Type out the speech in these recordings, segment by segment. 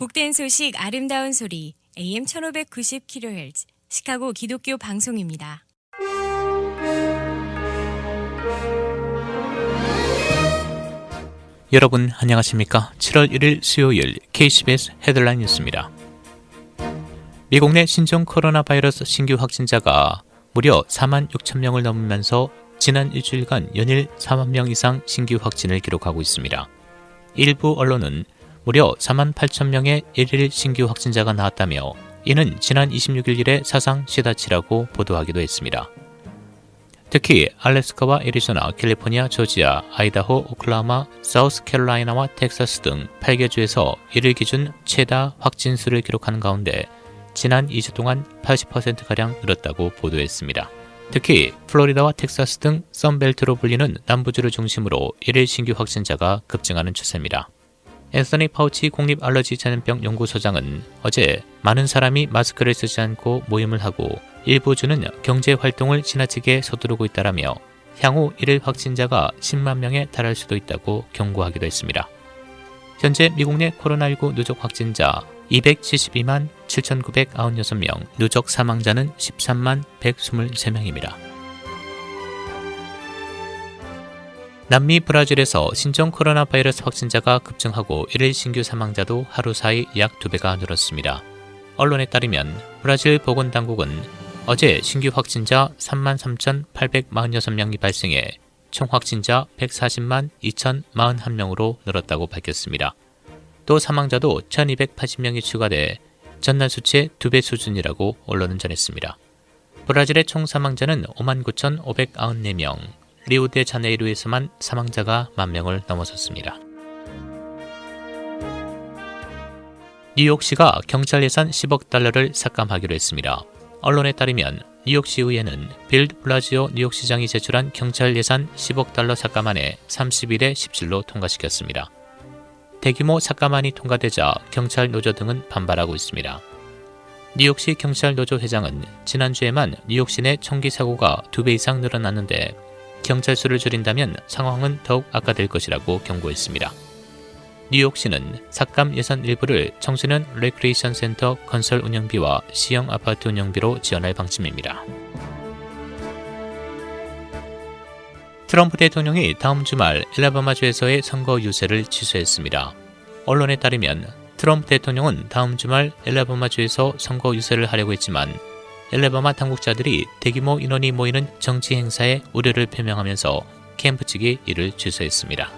복된 소식 아름다운 소리 AM 1590kHz 시카고 기독교 방송입니다. 여러분 안녕하십니까? 7월 1일 수요일 KCBS 헤드라인 뉴스입니다. 미국 내 신종 코로나 바이러스 신규 확진자가 무려 4만 6천 명을 넘으면서 지난 일주일간 연일 4만 명 이상 신규 확진을 기록하고 있습니다. 일부 언론은 무려 4만 8천 명의 일일 신규 확진자가 나왔다며 이는 지난 26일 이래 사상 최다치라고 보도하기도 했습니다. 특히 알래스카와 애리조나, 캘리포니아, 조지아, 아이다호, 오클라호마, 사우스캐롤라이나와 텍사스 등 8개 주에서 일일 기준 최다 확진 수를 기록하는 가운데 지난 2주 동안 80%가량 늘었다고 보도했습니다. 특히 플로리다와 텍사스 등 선벨트로 불리는 남부주를 중심으로 일일 신규 확진자가 급증하는 추세입니다. 앤서니 파우치 국립알러지 전염병 연구소장은 어제 많은 사람이 마스크를 쓰지 않고 모임을 하고 일부 주는 경제활동을 지나치게 서두르고 있다라며 향후 일일 확진자가 10만 명에 달할 수도 있다고 경고하기도 했습니다. 현재 미국 내 코로나19 누적 확진자 272만 7,996명, 누적 사망자는 13만 123명입니다. 남미 브라질에서 신종 코로나 바이러스 확진자가 급증하고 일일 신규 사망자도 하루 사이 약 2배가 늘었습니다. 언론에 따르면 브라질 보건당국은 어제 신규 확진자 33,846명이 발생해 총 확진자 140만 2,041명으로 늘었다고 밝혔습니다. 또 사망자도 1,280명이 추가돼 전날 수치의 2배 수준이라고 언론은 전했습니다. 브라질의 총 사망자는 59,594명, 리우데자네이루에서만 사망자가 10,000명을 넘어섰습니다. 뉴욕시가 경찰 예산 10억 달러를 삭감하기로 했습니다. 언론에 따르면 뉴욕시 의회는 빌 블라지오 뉴욕시장이 제출한 경찰 예산 10억 달러 삭감안에 30일에 17로 통과시켰습니다. 대규모 삭감안이 통과되자 경찰 노조 등은 반발하고 있습니다. 뉴욕시 경찰 노조 회장은 지난주에만 뉴욕시 내 총기 사고가 2배 이상 늘어났는데 경찰 수를 줄인다면 상황은 더욱 악화될 것이라고 경고했습니다. 뉴욕시는 삭감 예산 일부를 청소년 레크레이션 센터 건설 운영비와 시형 아파트 운영비로 지원할 방침입니다. 트럼프 대통령이 다음 주말 엘라바마주에서의 선거 유세를 취소했습니다. 언론에 따르면 트럼프 대통령은 다음 주말 엘라바마주에서 선거 유세를 하려고 했지만 엘라바마 당국자들이 대규모 인원이 모이는 정치 행사에 우려를 표명하면서 캠프 측이 이를 취소했습니다.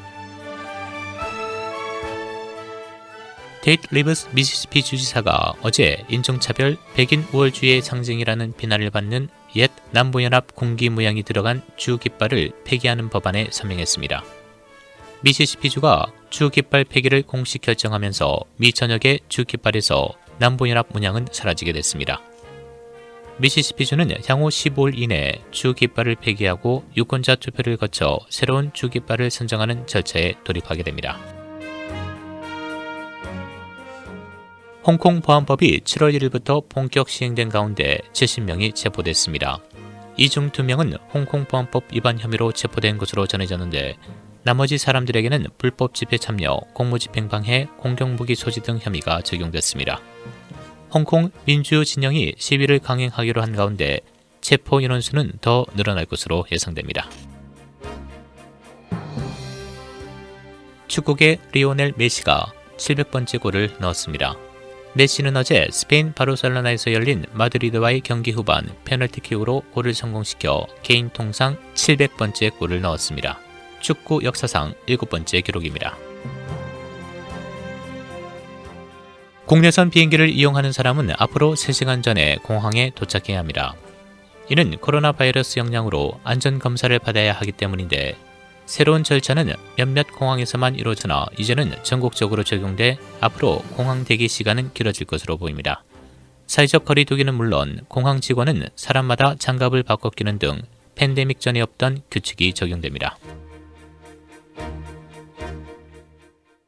테이트 리브스 미시시피 주지사가 어제 인종차별 백인 우월주의의 상징이라는 비난을 받는 옛 남부연합 군기 모양이 들어간 주 깃발을 폐기하는 법안에 서명했습니다. 미시시피주가 주 깃발 폐기를 공식 결정하면서 미 전역의 주 깃발에서 남부연합 문양은 사라지게 됐습니다. 미시시피주는 향후 15일 이내에 주 깃발을 폐기하고 유권자 투표를 거쳐 새로운 주 깃발을 선정하는 절차에 돌입하게 됩니다. 홍콩 보안법이 7월 1일부터 본격 시행된 가운데 70명이 체포됐습니다. 이 중 2명은 홍콩 보안법 위반 혐의로 체포된 것으로 전해졌는데 나머지 사람들에게는 불법 집회 참여, 공무집행 방해, 공격무기 소지 등 혐의가 적용됐습니다. 홍콩 민주진영이 시위를 강행하기로 한 가운데 체포 인원수는 더 늘어날 것으로 예상됩니다. 축구계 리오넬 메시가 700번째 골을 넣었습니다. 메시는 어제 스페인 바르셀로나에서 열린 마드리드와의 경기 후반 페널티킥으로 골을 성공시켜 개인 통상 700번째 골을 넣었습니다. 축구 역사상 7번째 기록입니다. 국내선 비행기를 이용하는 사람은 앞으로 3시간 전에 공항에 도착해야 합니다. 이는 코로나 바이러스 영향으로 안전검사를 받아야 하기 때문인데 새로운 절차는 몇몇 공항에서만 이루어지나 이제는 전국적으로 적용돼 앞으로 공항 대기 시간은 길어질 것으로 보입니다. 사회적 거리 두기는 물론 공항 직원은 사람마다 장갑을 바꿔 끼는 등 팬데믹 전에 없던 규칙이 적용됩니다.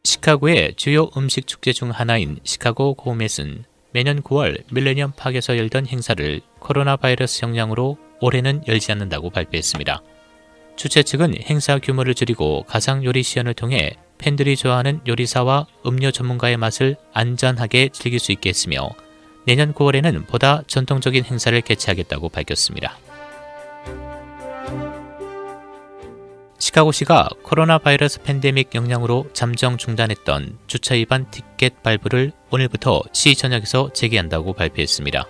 시카고의 주요 음식 축제 중 하나인 시카고 고우맷은 매년 9월 밀레니엄 파크에서 열던 행사를 코로나 바이러스 영향으로 올해는 열지 않는다고 발표했습니다. 주최 측은 행사 규모를 줄이고 가상 요리 시연을 통해 팬들이 좋아하는 요리사와 음료 전문가의 맛을 안전하게 즐길 수 있게 했으며 내년 9월에는 보다 전통적인 행사를 개최하겠다고 밝혔습니다. 시카고시가 코로나 바이러스 팬데믹 영향으로 잠정 중단했던 주차 위반 티켓 발부를 오늘부터 시 전역에서 재개한다고 발표했습니다.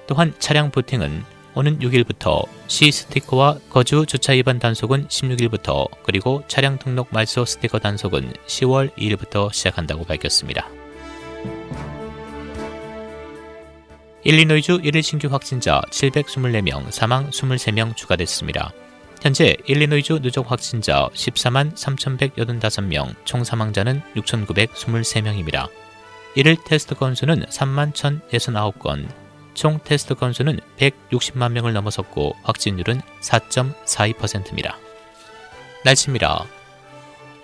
또한 차량 부팅은 오는 6일부터 시 스티커와 거주 주차 위반 단속은 16일부터 그리고 차량 등록 말소 스티커 단속은 10월 2일부터 시작한다고 밝혔습니다. 일리노이주 1일 신규 확진자 724명, 사망 23명 추가됐습니다. 현재 일리노이주 누적 확진자 14만 3,185명, 총 사망자는 6,923명입니다. 1일 테스트 건수는 3만 1,069건, 총 테스트 건수는 160만 명을 넘어섰고 확진율은 4.42%입니다. 날씨입니다.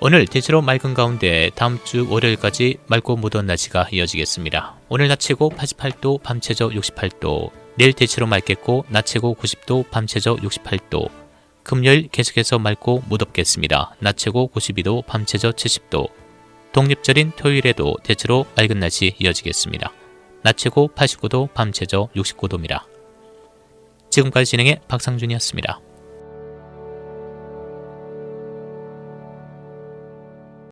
오늘 대체로 맑은 가운데 다음 주 월요일까지 맑고 무더운 날씨가 이어지겠습니다. 오늘 낮 최고 88도, 밤 최저 68도, 내일 대체로 맑겠고 낮 최고 90도, 밤 최저 68도, 금요일 계속해서 맑고 무덥겠습니다. 낮 최고 92도, 밤 최저 70도, 독립절인 토요일에도 대체로 맑은 날씨 이어지겠습니다. 낮 최고 89도, 밤 최저 69도입니다. 지금까지 진행의 박상준이었습니다.